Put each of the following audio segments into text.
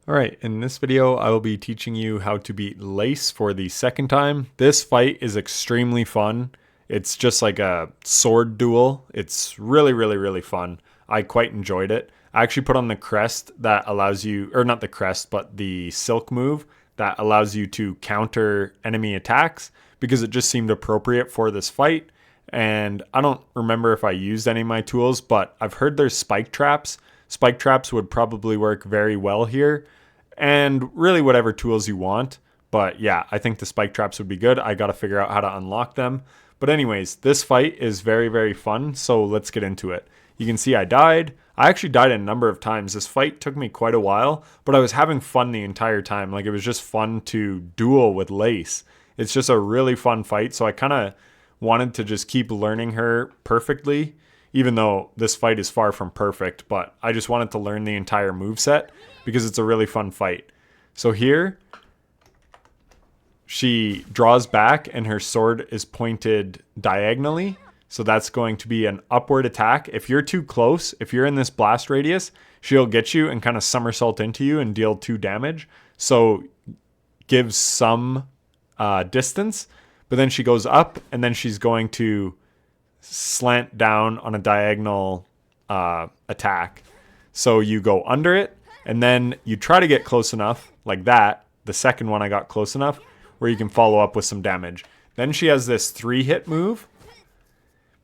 Alright, in this video I will be teaching you how to beat Lace for the second time. This fight is extremely fun. It's just like a sword duel. It's really fun. I quite enjoyed it. I actually put on the crest that allows you, or not the crest, but the silk move that allows you to counter enemy attacks because it just seemed appropriate for this fight. And I don't remember if I used any of my tools, but I've heard there's spike traps. Spike traps would probably work very well here. And really whatever tools you want. But yeah, I think the spike traps would be good. I got to figure out how to unlock them. But anyways, this fight is very fun. So let's get into it. You can see I died. I actually died a number of times. This fight took me quite a while, but I was having fun the entire time. Like it was just fun to duel with Lace. It's just a really fun fight. So I kind of wanted to just keep learning her perfectly, even though this fight is far from perfect, but I just wanted to learn the entire moveset because it's a really fun fight. So here, she draws back and her sword is pointed diagonally. So that's going to be an upward attack. If you're too close, if you're in this blast radius, she'll get you and kind of somersault into you and deal 2 damage. So gives some distance, but then she goes up and then she's going to slant down on a diagonal attack. So you go under it and then you try to get close enough like that. The second one I got close enough where you can follow up with some damage. Then she has this 3-hit move.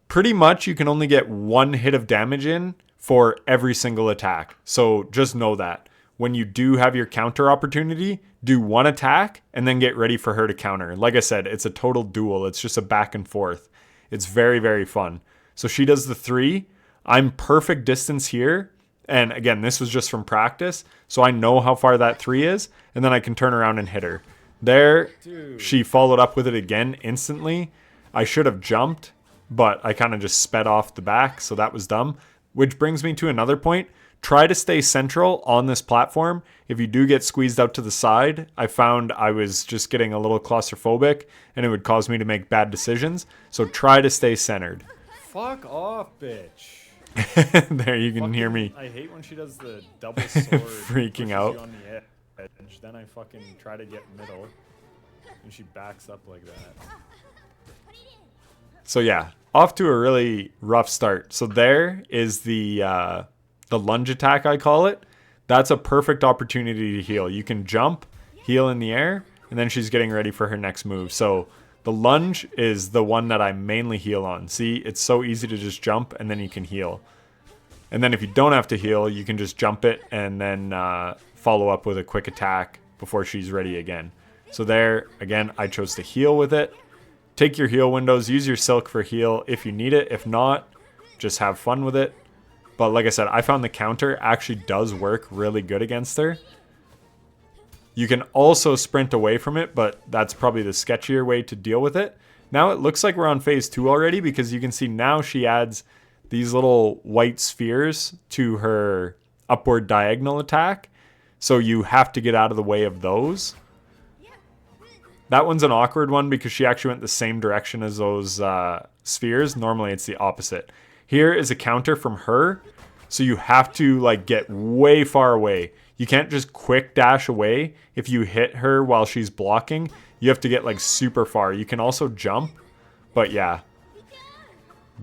Pretty much you can only get 1 hit of damage in for every single attack. So just know that. When you do have your counter opportunity, do 1 attack and then get ready for her to counter. Like I said, it's a total duel. It's just a back and forth. It's very fun. So she does the 3. I'm perfect distance here. And again, this was just from practice. So I know how far that 3 is. And then I can turn around and hit her. There, she followed up with it again instantly. I should have jumped, but I kind of just sped off the back. So that was dumb. Which brings me to another point. Try to stay central on this platform. If you do get squeezed out to the side, I found I was just getting a little claustrophobic and it would cause me to make bad decisions. So try to stay centered. Fuck off, bitch. There you can hear me. I hate when she does the double sword. Freaking out. On the edge. Then I fucking try to get middle. And she backs up like that. So yeah, off to a really rough start. So there is the lunge attack, I call it. That's a perfect opportunity to heal. You can jump, heal in the air, and then she's getting ready for her next move. So the lunge is the one that I mainly heal on. See, it's so easy to just jump and then you can heal. And then if you don't have to heal, you can just jump it and then follow up with a quick attack before she's ready again. So there, again, I chose to heal with it. Take your heal windows, use your silk for heal if you need it. If not, just have fun with it. But like I said, I found the counter actually does work really good against her. You can also sprint away from it, but that's probably the sketchier way to deal with it. Now it looks like we're on phase 2 already because you can see now she adds these little white spheres to her upward diagonal attack. So you have to get out of the way of those. That one's an awkward one because she actually went the same direction as those spheres. Normally it's the opposite. Here is a counter from her. So you have to like get way far away. You can't just quick dash away. If you hit her while she's blocking, you have to get like super far. You can also jump, but yeah.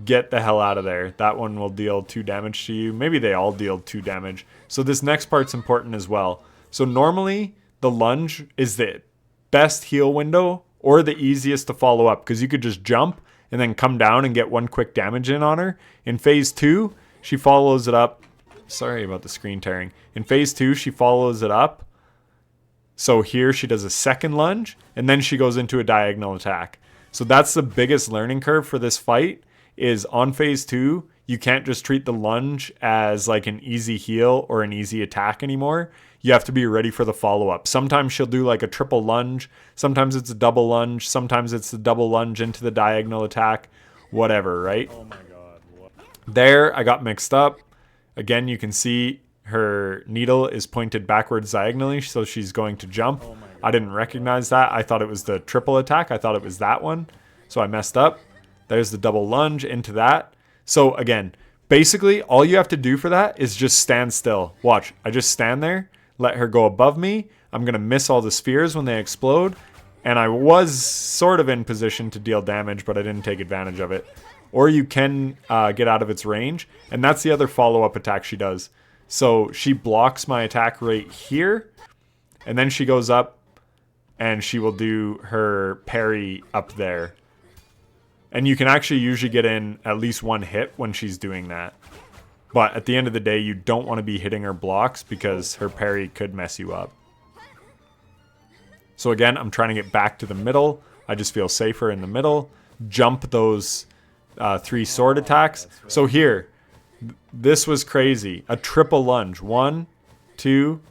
Get the hell out of there. That one will deal 2 damage to you. Maybe they all deal 2 damage. So this next part's important as well. So normally the lunge is the best heal window or the easiest to follow up because you could just jump and then come down and get 1 quick damage in on her. In phase 2, she follows it up. Sorry about the screen tearing. In phase 2, she follows it up. So here she does a second lunge and then she goes into a diagonal attack. So that's the biggest learning curve for this fight is on phase 2, you can't just treat the lunge as like an easy heal or an easy attack anymore. You have to be ready for the follow-up. Sometimes she'll do like a triple lunge. Sometimes it's a double lunge. Sometimes it's the double lunge into the diagonal attack. Whatever, right? Oh my god. What? There, I got mixed up. Again, you can see her needle is pointed backwards diagonally, so she's going to jump. Oh my god. I didn't recognize that. I thought it was the triple attack. I thought it was that one. So I messed up. There's the double lunge into that. So again, basically all you have to do for that is just stand still. Watch, I just stand there. let her go above me. I'm going to miss all the spheres when they explode. And I was sort of in position to deal damage, but I didn't take advantage of it. Or you can get out of its range. And that's the other follow-up attack she does. So she blocks my attack right here. And then she goes up and she will do her parry up there. And you can actually usually get in at least one hit when she's doing that. But at the end of the day, you don't want to be hitting her blocks because her parry could mess you up. So again, I'm trying to get back to the middle. I just feel safer in the middle. Jump those 3 sword attacks. So here, this was crazy. A triple lunge. 1, 2,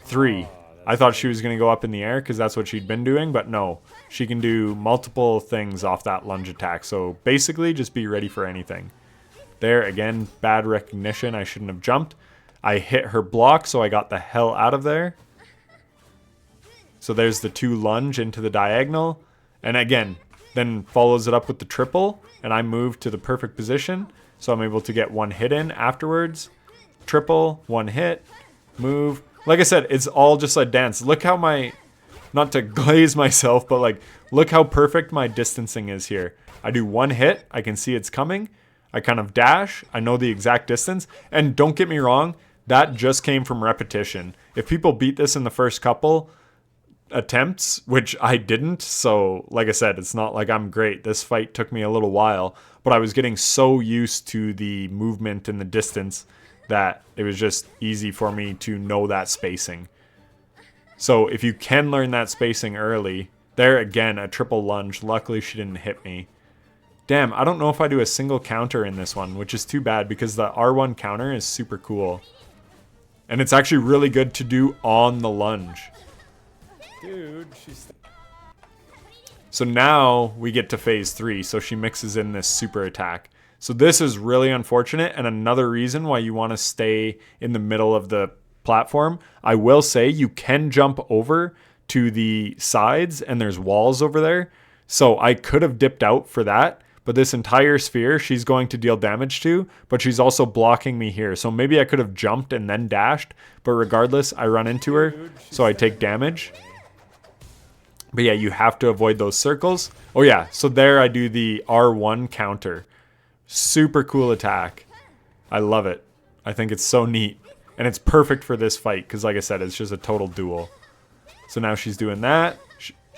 3. I thought she was going to go up in the air because that's what she'd been doing, but no. She can do multiple things off that lunge attack. So basically, just be ready for anything. There, again, bad recognition. I shouldn't have jumped. I hit her block, so I got the hell out of there. So there's the 2 lunge into the diagonal. And again, then follows it up with the triple, and I move to the perfect position. So I'm able to get 1 hit in afterwards. Triple, 1 hit, move. Like I said, it's all just like dance. Look how my, not to glaze myself, but like, look how perfect my distancing is here. I do 1 hit, I can see it's coming. I kind of dash, I know the exact distance. And don't get me wrong, that just came from repetition. If people beat this in the first couple attempts, which I didn't, so like I said, it's not like I'm great. This fight took me a little while, but I was getting so used to the movement and the distance that it was just easy for me to know that spacing. So if you can learn that spacing early, there again, a triple lunge. Luckily she didn't hit me. Damn, I don't know if I do a single counter in this one, which is too bad because the R1 counter is super cool. And it's actually really good to do on the lunge. Dude, she's... So now we get to phase 3. So she mixes in this super attack. So this is really unfortunate, and another reason why you want to stay in the middle of the platform. I will say you can jump over to the sides, and there's walls over there. So I could have dipped out for that, but this entire sphere she's going to deal damage to, but she's also blocking me here. So maybe I could have jumped and then dashed, but regardless, I run into her, so I take damage. But yeah, you have to avoid those circles. Oh yeah, so there I do the R1 counter. Super cool attack. I love it. I think it's so neat. And it's perfect for this fight because like I said, it's just a total duel. So now she's doing that.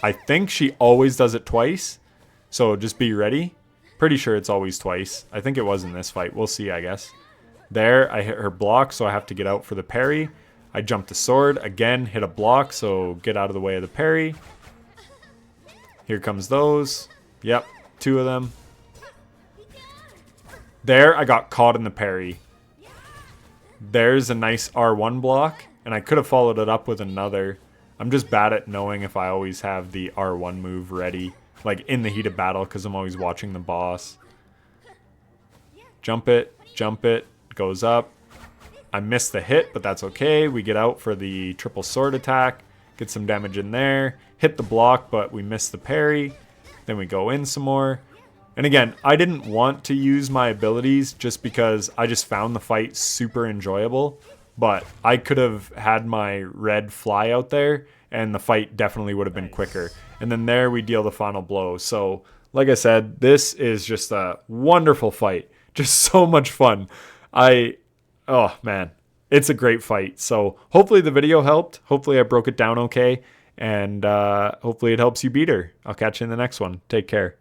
I think she always does it twice. So just be ready. Pretty sure it's always twice. I think it was in this fight. We'll see, I guess. There, I hit her block, so I have to get out for the parry. I jump the sword. Again, hit a block, so get out of the way of the parry. Here comes those. Yep, 2 of them. There, I got caught in the parry. There's a nice R1 block, and I could have followed it up with another. I'm just bad at knowing if I always have the R1 move ready, like in the heat of battle, because I'm always watching the boss. Jump it, goes up. I missed the hit, but that's okay. We get out for the triple sword attack, get some damage in there, hit the block, but we missed the parry. Then we go in some more. And again, I didn't want to use my abilities just because I just found the fight super enjoyable. But I could have had my red fly out there and the fight definitely would have been quicker. And then there we deal the final blow. So like I said, this is just a wonderful fight. Just so much fun. Oh man, it's a great fight. So hopefully the video helped. Hopefully I broke it down okay. And hopefully it helps you beat her. I'll catch you in the next one. Take care.